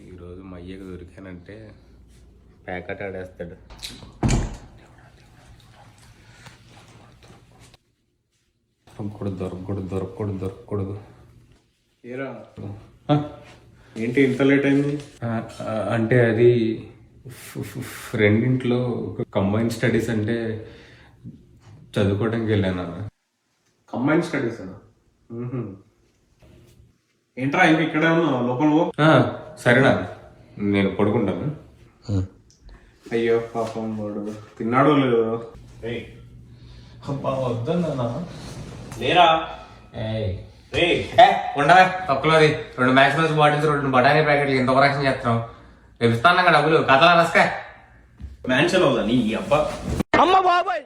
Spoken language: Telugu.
ఈరోజు మా అయ్యకు దొరికానంటే ప్యాకెట్ ఆడేస్తాడు. దొరకకూడదు. ఏరా ఏంటి ఇంత లేట్ అయింది? అంటే అది ఫ్రెండ్ ఇంట్లో కంబైన్ స్టడీస్ అంటే చదువుకోవడానికి వెళ్ళాను. కంబైన్ స్టడీస్ ఏంట్రా ఇంకా ఇక్కడే ఉన్నా? లోపల సరేనా, నేను పడుకుంటాను. అయ్యో పాపం వాడు తిన్నాడో లేదో. వద్దన్నా లేరా? ఉండవే తక్కువది 2 మ్యాక్సిమల్స్ బాటిల్స్ 2 బఠానీ ప్యాకెట్లు ఇంత ఓవరాక్షన్ చేస్తున్నాం. రేపు ఇస్తాను డబ్బులు కథలా రస్కా మ్యాన్షన్ అవుదా నీ అబ్బా. అమ్మ బాబాయ్.